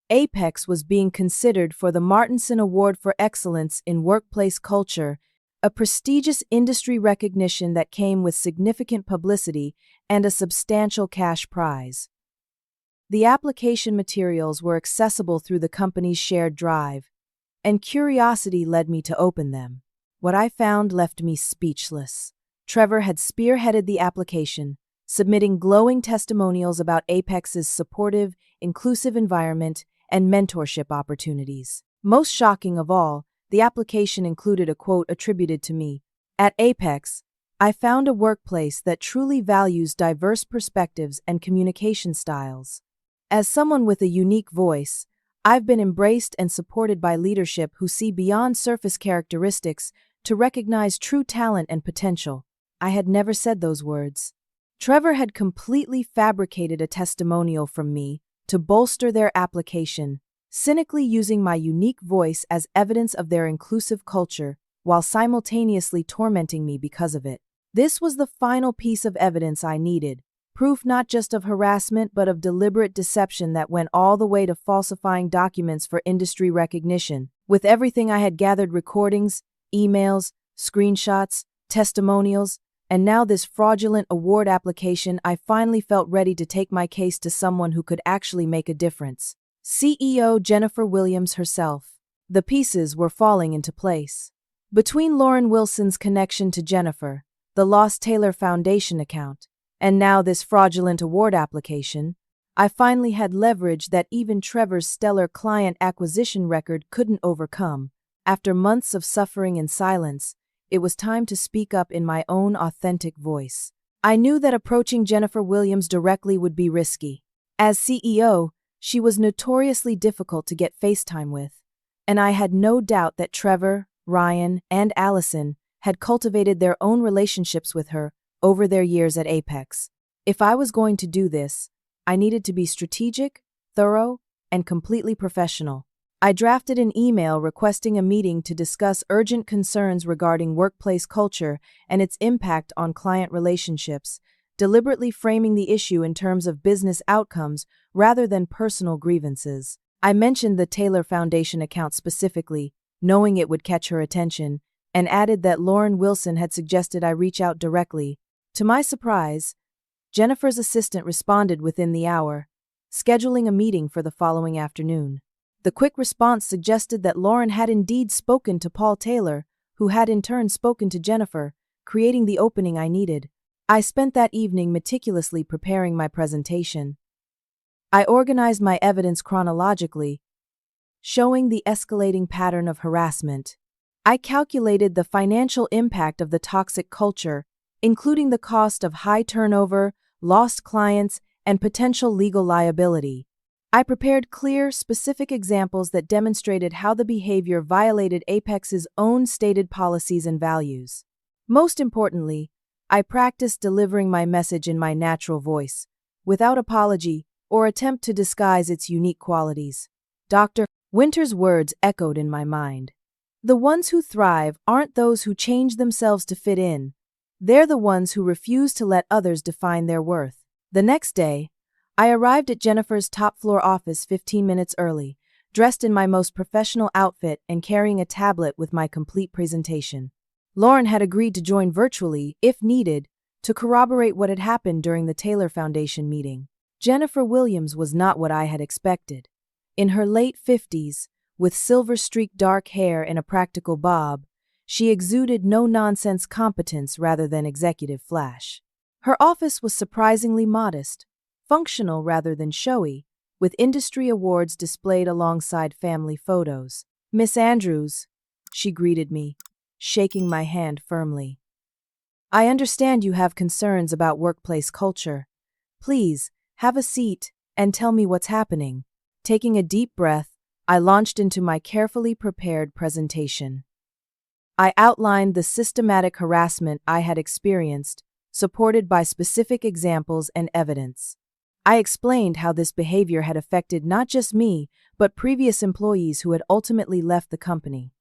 Apex was being considered for the Martinson Award for Excellence in Workplace Culture, a prestigious industry recognition that came with significant publicity and a substantial cash prize. The application materials were accessible through the company's shared drive, and curiosity led me to open them. What I found left me speechless. Trevor had spearheaded the application, submitting glowing testimonials about Apex's supportive, inclusive environment and mentorship opportunities. Most shocking of all, the application included a quote attributed to me. "At Apex, I found a workplace that truly values diverse perspectives and communication styles. As someone with a unique voice, I've been embraced and supported by leadership who see beyond surface characteristics to recognize true talent and potential." I had never said those words. Trevor had completely fabricated a testimonial from me to bolster their application, cynically using my unique voice as evidence of their inclusive culture while simultaneously tormenting me because of it. This was the final piece of evidence I needed, proof not just of harassment but of deliberate deception that went all the way to falsifying documents for industry recognition. With everything I had gathered, recordings, emails, screenshots, testimonials, and now this fraudulent award application, I finally felt ready to take my case to someone who could actually make a difference. CEO Jennifer Williams herself. The pieces were falling into place. Between Lauren Wilson's connection to Jennifer, the Lost Taylor Foundation account, and now this fraudulent award application, I finally had leverage that even Trevor's stellar client acquisition record couldn't overcome. After months of suffering in silence, it was time to speak up in my own authentic voice. I knew that approaching Jennifer Williams directly would be risky. As CEO, she was notoriously difficult to get FaceTime with, and I had no doubt that Trevor, Ryan, and Allison had cultivated their own relationships with her over their years at Apex. If I was going to do this, I needed to be strategic, thorough, and completely professional. I drafted an email requesting a meeting to discuss urgent concerns regarding workplace culture and its impact on client relationships, deliberately framing the issue in terms of business outcomes rather than personal grievances. I mentioned the Taylor Foundation account specifically, knowing it would catch her attention, and added that Lauren Wilson had suggested I reach out directly. To my surprise, Jennifer's assistant responded within the hour, scheduling a meeting for the following afternoon. The quick response suggested that Lauren had indeed spoken to Paul Taylor, who had in turn spoken to Jennifer, creating the opening I needed. I spent that evening meticulously preparing my presentation. I organized my evidence chronologically, showing the escalating pattern of harassment. I calculated the financial impact of the toxic culture, including the cost of high turnover, lost clients, and potential legal liability. I prepared clear, specific examples that demonstrated how the behavior violated Apex's own stated policies and values. Most importantly, I practiced delivering my message in my natural voice, without apology or attempt to disguise its unique qualities. Dr. Winter's words echoed in my mind. The ones who thrive aren't those who change themselves to fit in. They're the ones who refuse to let others define their worth. The next day, I arrived at Jennifer's top-floor office 15 minutes early, dressed in my most professional outfit and carrying a tablet with my complete presentation. Lauren had agreed to join virtually, if needed, to corroborate what had happened during the Taylor Foundation meeting. Jennifer Williams was not what I had expected. In her late 50s, with silver-streaked dark hair and a practical bob, she exuded no-nonsense competence rather than executive flash. Her office was surprisingly modest, functional rather than showy, with industry awards displayed alongside family photos. "Miss Andrews," she greeted me, shaking my hand firmly. "I understand you have concerns about workplace culture. Please, have a seat and tell me what's happening." Taking a deep breath, I launched into my carefully prepared presentation. I outlined the systematic harassment I had experienced, supported by specific examples and evidence. I explained how this behavior had affected not just me, but previous employees who had ultimately left the company.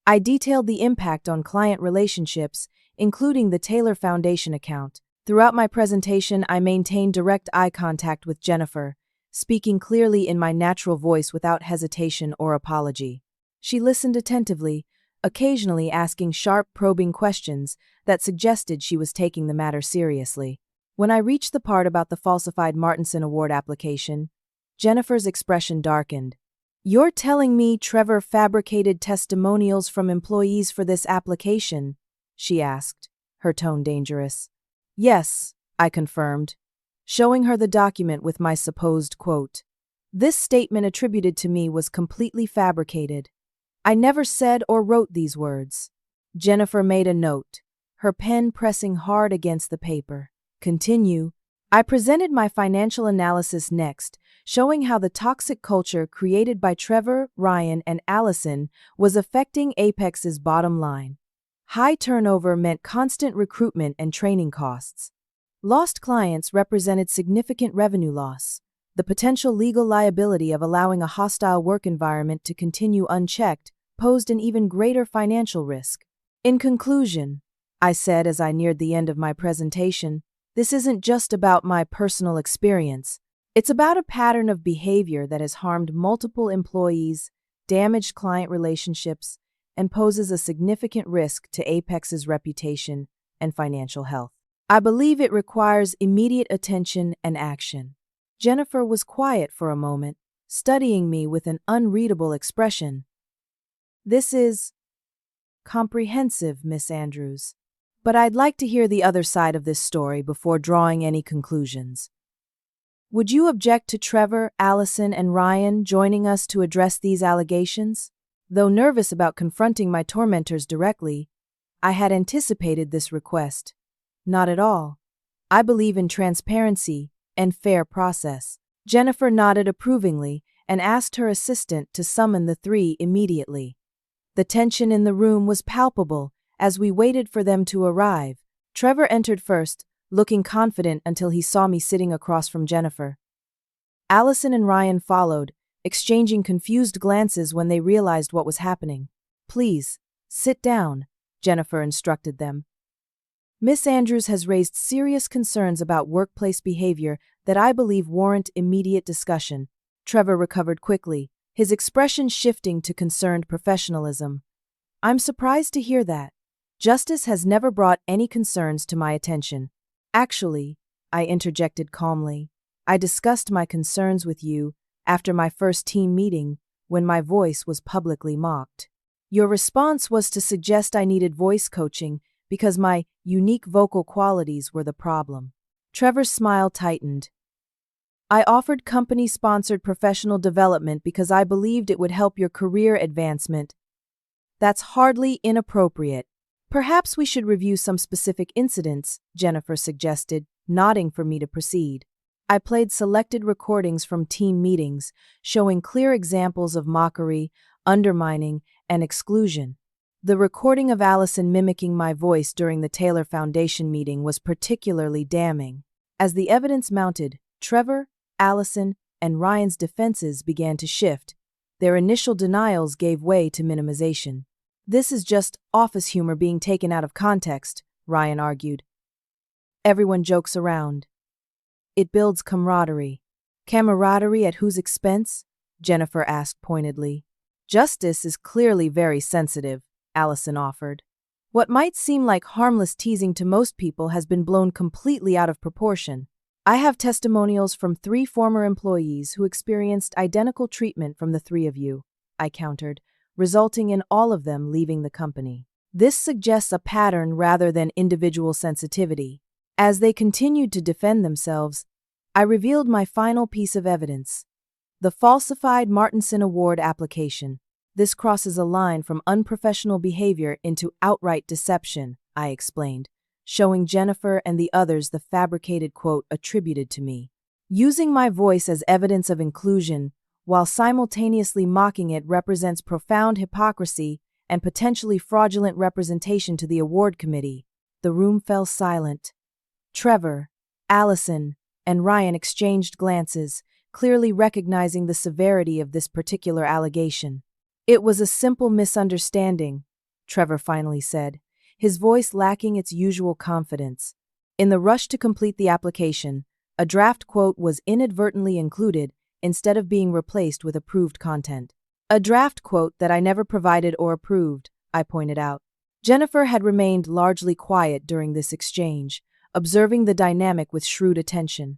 I detailed the impact on client relationships, including the Taylor Foundation account. Throughout my presentation, I maintained direct eye contact with Jennifer, speaking clearly in my natural voice without hesitation or apology. She listened attentively, occasionally asking sharp, probing questions that suggested she was taking the matter seriously. When I reached the part about the falsified Martinson Award application, Jennifer's expression darkened. "You're telling me Trevor fabricated testimonials from employees for this application?" she asked, her tone dangerous. "Yes," I confirmed, showing her the document with my supposed quote. "This statement attributed to me was completely fabricated. I never said or wrote these words." Jennifer made a note, her pen pressing hard against the paper. "Continue." I presented my financial analysis next, showing how the toxic culture created by Trevor, Ryan, and Allison was affecting Apex's bottom line. High turnover meant constant recruitment and training costs. Lost clients represented significant revenue loss. The potential legal liability of allowing a hostile work environment to continue unchecked posed an even greater financial risk. "In conclusion," I said as I neared the end of my presentation, "this isn't just about my personal experience. It's about a pattern of behavior that has harmed multiple employees, damaged client relationships, and poses a significant risk to Apex's reputation and financial health. I believe it requires immediate attention and action." Jennifer was quiet for a moment, studying me with an unreadable expression. "This is comprehensive, Miss Andrews. But I'd like to hear the other side of this story before drawing any conclusions. Would you object to Trevor, Allison, and Ryan joining us to address these allegations?" Though nervous about confronting my tormentors directly, I had anticipated this request. "Not at all. I believe in transparency and fair process." Jennifer nodded approvingly and asked her assistant to summon the three immediately. The tension in the room was palpable as we waited for them to arrive. Trevor entered first, looking confident until he saw me sitting across from Jennifer. Allison and Ryan followed, exchanging confused glances when they realized what was happening. "Please, sit down," Jennifer instructed them. "Miss Andrews has raised serious concerns about workplace behavior that I believe warrant immediate discussion." Trevor recovered quickly, his expression shifting to concerned professionalism. "I'm surprised to hear that. Justice has never brought any concerns to my attention." "Actually," I interjected calmly, "I discussed my concerns with you after my first team meeting when my voice was publicly mocked. Your response was to suggest I needed voice coaching because my unique vocal qualities were the problem." Trevor's smile tightened. "I offered company-sponsored professional development because I believed it would help your career advancement." "That's hardly inappropriate. Perhaps we should review some specific incidents," Jennifer suggested, nodding for me to proceed. I played selected recordings from team meetings, showing clear examples of mockery, undermining, and exclusion. The recording of Allison mimicking my voice during the Taylor Foundation meeting was particularly damning. As the evidence mounted, Trevor, Allison, and Ryan's defenses began to shift. Their initial denials gave way to minimization. "This is just office humor being taken out of context," Ryan argued. "Everyone jokes around. It builds camaraderie." "Camaraderie at whose expense?" Jennifer asked pointedly. "Justice is clearly very sensitive," Allison offered. "What might seem like harmless teasing to most people has been blown completely out of proportion. I have testimonials from 3 former employees who experienced identical treatment from the 3 of you," I countered, resulting in all of them leaving the company. This suggests a pattern rather than individual sensitivity. As they continued to defend themselves, I revealed my final piece of evidence: the falsified Martinson Award application. "This crosses a line from unprofessional behavior into outright deception," I explained, showing Jennifer and the others the fabricated quote attributed to me. "Using my voice as evidence of inclusion, while simultaneously mocking it, represents profound hypocrisy and potentially fraudulent representation to the award committee." The room fell silent. Trevor, Allison, and Ryan exchanged glances, clearly recognizing the severity of this particular allegation. "It was a simple misunderstanding," Trevor finally said, his voice lacking its usual confidence. "In the rush to complete the application, a draft quote was inadvertently included instead of being replaced with approved content." "A draft quote that I never provided or approved," I pointed out. Jennifer had remained largely quiet during this exchange, observing the dynamic with shrewd attention.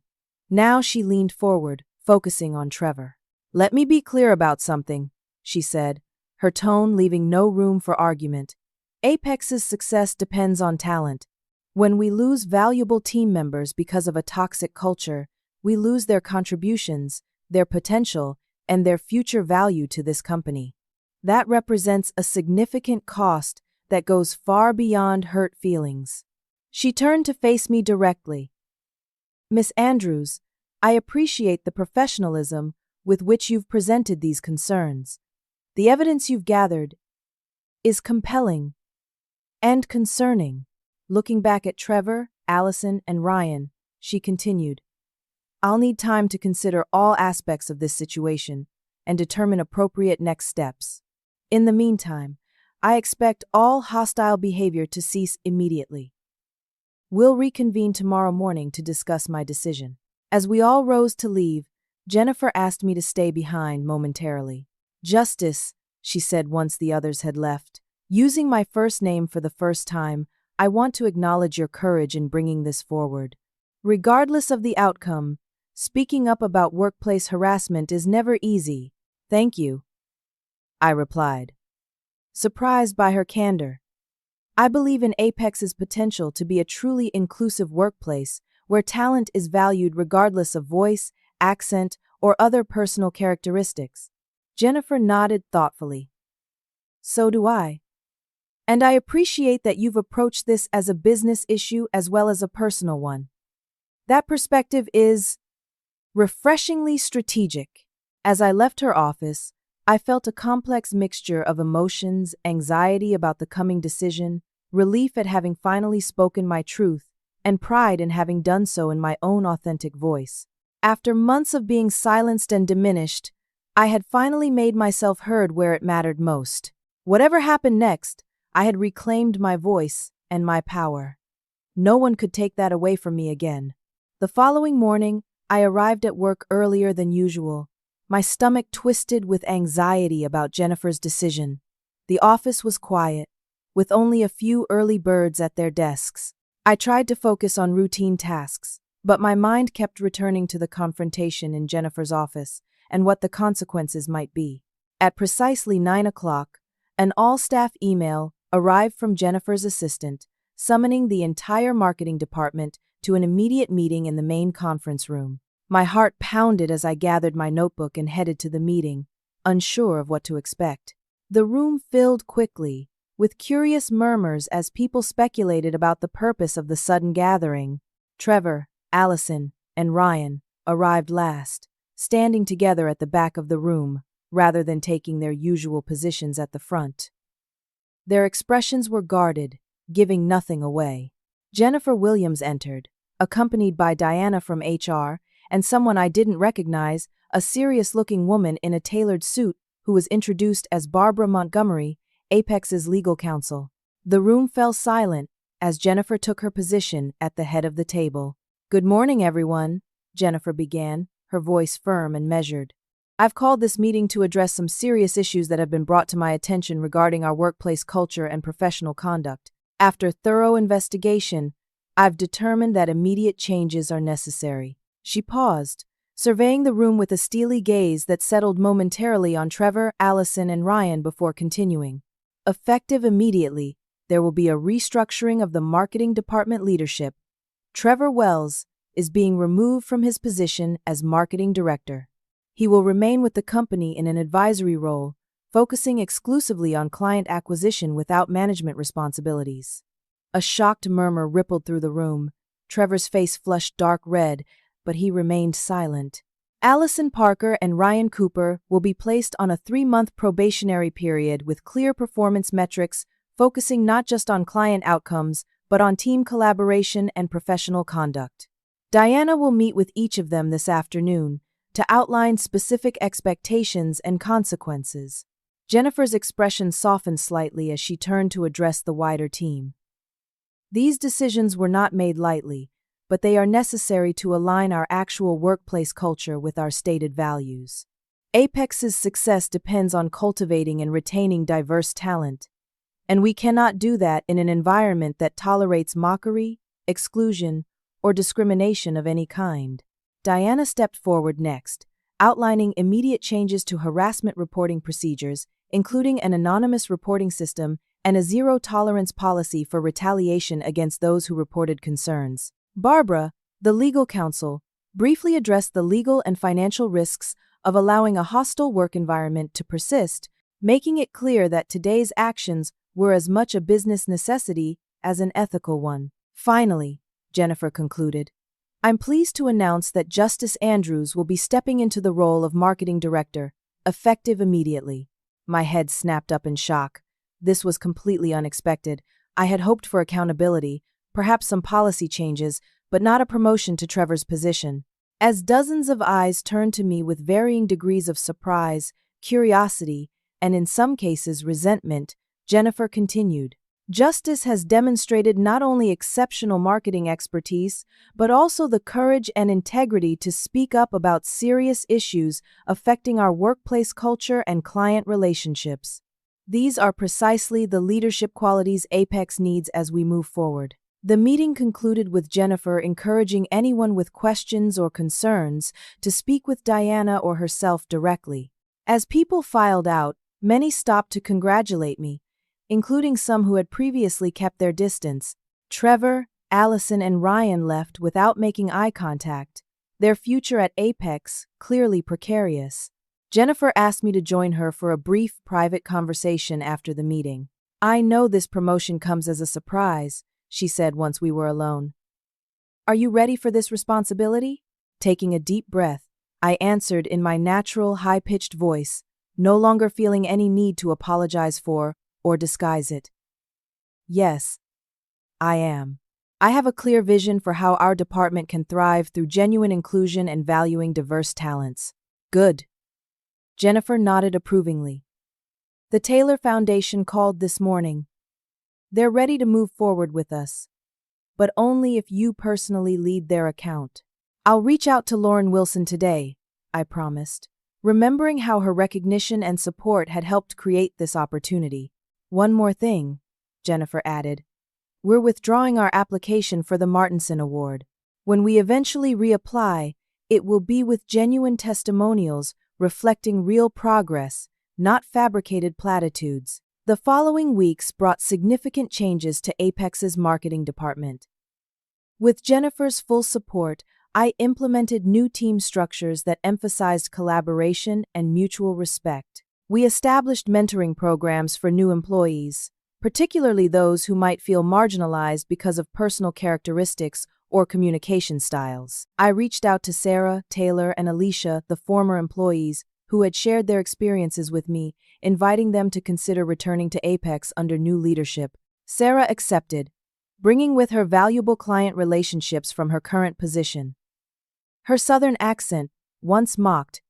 Now she leaned forward, focusing on Trevor. "Let me be clear about something," she said, her tone leaving no room for argument. "Apex's success depends on talent. When we lose valuable team members because of a toxic culture, we lose their contributions, their potential, and their future value to this company. That represents a significant cost that goes far beyond hurt feelings." She turned to face me directly. "Miss Andrews, I appreciate the professionalism with which you've presented these concerns. The evidence you've gathered is compelling and concerning." Looking back at Trevor, Allison, and Ryan, she continued, "I'll need time to consider all aspects of this situation and determine appropriate next steps. In the meantime, I expect all hostile behavior to cease immediately. We'll reconvene tomorrow morning to discuss my decision." As we all rose to leave, Jennifer asked me to stay behind momentarily. "Justice," she said once the others had left. "Using my first name for the first time, I want to acknowledge your courage in bringing this forward. Regardless of the outcome, speaking up about workplace harassment is never easy." "Thank you," I replied, surprised by her candor. I believe in Apex's potential to be a truly inclusive workplace where talent is valued regardless of voice, accent, or other personal characteristics. Jennifer nodded thoughtfully. "So do I. And I appreciate that you've approached this as a business issue as well as a personal one. That perspective is refreshingly strategic." As I left her office, I felt a complex mixture of emotions, anxiety about the coming decision, relief at having finally spoken my truth, and pride in having done so in my own authentic voice. After months of being silenced and diminished, I had finally made myself heard where it mattered most. Whatever happened next, I had reclaimed my voice and my power. No one could take that away from me again. The following morning, I arrived at work earlier than usual, my stomach twisted with anxiety about Jennifer's decision. The office was quiet, with only a few early birds at their desks. I tried to focus on routine tasks, but my mind kept returning to the confrontation in Jennifer's office and what the consequences might be. At precisely 9 o'clock, an all-staff email arrived from Jennifer's assistant, summoning the entire marketing department to an immediate meeting in the main conference room. My heart pounded as I gathered my notebook and headed to the meeting, unsure of what to expect. The room filled quickly, with curious murmurs as people speculated about the purpose of the sudden gathering. Trevor, Allison, and Ryan arrived last, standing together at the back of the room, rather than taking their usual positions at the front. Their expressions were guarded, giving nothing away. Jennifer Williams entered, accompanied by Diana from HR and someone I didn't recognize, a serious-looking woman in a tailored suit who was introduced as Barbara Montgomery, Apex's legal counsel. The room fell silent as Jennifer took her position at the head of the table. "Good morning, everyone," Jennifer began, her voice firm and measured. "I've called this meeting to address some serious issues that have been brought to my attention regarding our workplace culture and professional conduct. After thorough investigation, I've determined that immediate changes are necessary." She paused, surveying the room with a steely gaze that settled momentarily on Trevor, Allison, and Ryan before continuing. "Effective immediately, there will be a restructuring of the marketing department leadership. Trevor Wells is being removed from his position as marketing director. He will remain with the company in an advisory role, focusing exclusively on client acquisition without management responsibilities." A shocked murmur rippled through the room. Trevor's face flushed dark red, but he remained silent. "Allison Parker and Ryan Cooper will be placed on a 3-month probationary period with clear performance metrics, focusing not just on client outcomes, but on team collaboration and professional conduct. Diana will meet with each of them this afternoon to outline specific expectations and consequences." Jennifer's expression softened slightly as she turned to address the wider team. "These decisions were not made lightly, but they are necessary to align our actual workplace culture with our stated values. Apex's success depends on cultivating and retaining diverse talent, And we cannot do that in an environment that tolerates mockery, exclusion, or discrimination of any kind. Diana stepped forward next, outlining immediate changes to harassment reporting procedures, including an anonymous reporting system and a zero-tolerance policy for retaliation against those who reported concerns. Barbara, the legal counsel, briefly addressed the legal and financial risks of allowing a hostile work environment to persist, making it clear that today's actions were as much a business necessity as an ethical one. Finally, Jennifer concluded, I'm pleased to announce that Justice Andrews will be stepping into the role of marketing director, effective immediately. My head snapped up in shock. This was completely unexpected. I had hoped for accountability, perhaps some policy changes, but not a promotion to Trevor's position. As dozens of eyes turned to me with varying degrees of surprise, curiosity, and in some cases resentment, Jennifer continued. Justice has demonstrated not only exceptional marketing expertise, but also the courage and integrity to speak up about serious issues affecting our workplace culture and client relationships. These are precisely the leadership qualities Apex needs as we move forward. The meeting concluded with Jennifer encouraging anyone with questions or concerns to speak with Diana or herself directly. As people filed out, many stopped to congratulate me, including some who had previously kept their distance. Trevor, Allison, and Ryan left without making eye contact, their future at Apex clearly precarious. Jennifer asked me to join her for a brief private conversation after the meeting. I know this promotion comes as a surprise, she said once we were alone. Are you ready for this responsibility? Taking a deep breath, I answered in my natural, high-pitched voice, no longer feeling any need to apologize for or disguise it. Yes, I am. I have a clear vision for how our department can thrive through genuine inclusion and valuing diverse talents. Good. Jennifer nodded approvingly. The Taylor Foundation called this morning. They're ready to move forward with us, but only if you personally lead their account. I'll reach out to Lauren Wilson today, I promised, remembering how her recognition and support had helped create this opportunity. One more thing, Jennifer added. We're withdrawing our application for the Martinson Award. When we eventually reapply, it will be with genuine testimonials reflecting real progress, not fabricated platitudes. The following weeks brought significant changes to Apex's marketing department. With Jennifer's full support, I implemented new team structures that emphasized collaboration and mutual respect. We established mentoring programs for new employees, particularly those who might feel marginalized because of personal characteristics or communication styles. I reached out to Sarah, Taylor, and Alicia, the former employees, who had shared their experiences with me, inviting them to consider returning to Apex under new leadership. Sarah accepted, bringing with her valuable client relationships from her current position. Her Southern accent, once mocked,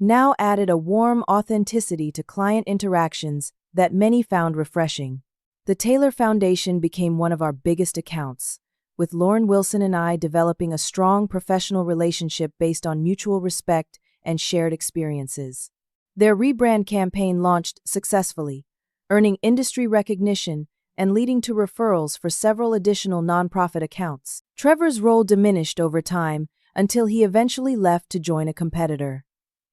now added a warm authenticity to client interactions that many found refreshing. The Taylor Foundation became one of our biggest accounts, with Lauren Wilson and I developing a strong professional relationship based on mutual respect and shared experiences. Their rebrand campaign launched successfully, earning industry recognition and leading to referrals for several additional nonprofit accounts. Trevor's role diminished over time until he eventually left to join a competitor.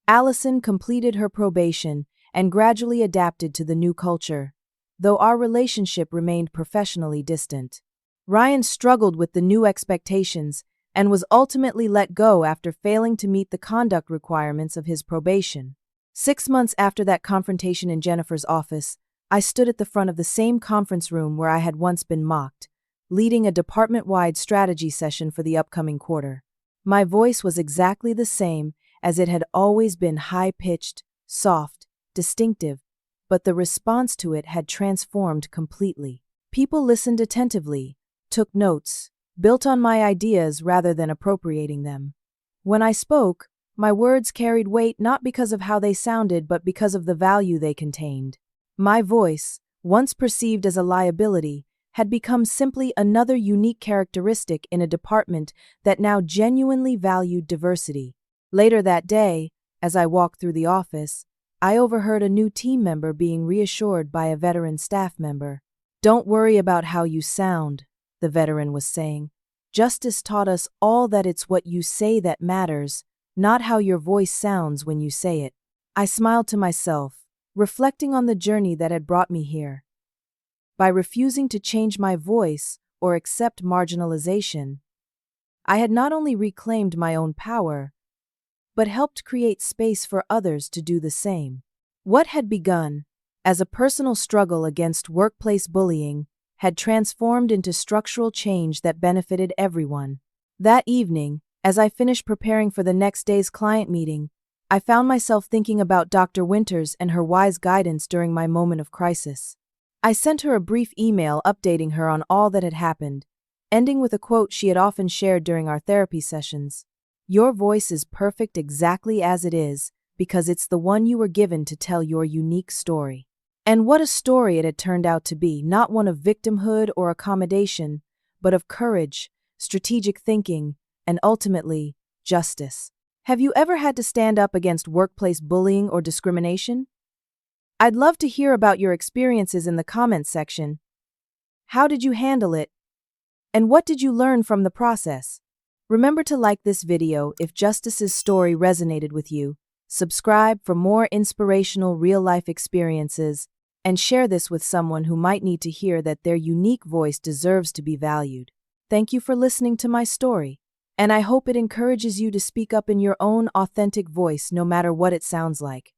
Allison completed her probation and gradually adapted to the new culture, though our relationship remained professionally distant. Ryan struggled with the new expectations and was ultimately let go after failing to meet the conduct requirements of his probation. 6 months after that confrontation in Jennifer's office, I stood at the front of the same conference room where I had once been mocked, leading a department-wide strategy session for the upcoming quarter. My voice was exactly the same as it had always been, high-pitched, soft, distinctive, but the response to it had transformed completely. People listened attentively, took notes, built on my ideas rather than appropriating them. When I spoke, my words carried weight not because of how they sounded but because of the value they contained. My voice, once perceived as a liability, had become simply another unique characteristic in a department that now genuinely valued diversity. Later that day, as I walked through the office, I overheard a new team member being reassured by a veteran staff member. "Don't worry about how you sound," the veteran was saying. "Justice taught us all that it's what you say that matters, not how your voice sounds when you say it." I smiled to myself, reflecting on the journey that had brought me here. By refusing to change my voice or accept marginalization, I had not only reclaimed my own power, but helped create space for others to do the same. What had begun as a personal struggle against workplace bullying had transformed into structural change that benefited everyone. That evening, as I finished preparing for the next day's client meeting, I found myself thinking about Dr. Winters and her wise guidance during my moment of crisis. I sent her a brief email updating her on all that had happened, ending with a quote she had often shared during our therapy sessions. "Your voice is perfect exactly as it is, because it's the one you were given to tell your unique story." And what a story it had turned out to be, not one of victimhood or accommodation, but of courage, strategic thinking, and ultimately, justice. Have you ever had to stand up against workplace bullying or discrimination? I'd love to hear about your experiences in the comments section. How did you handle it? And what did you learn from the process? Remember to like this video if Justice's story resonated with you, subscribe for more inspirational real-life experiences, and share this with someone who might need to hear that their unique voice deserves to be valued. Thank you for listening to my story, and I hope it encourages you to speak up in your own authentic voice no matter what it sounds like.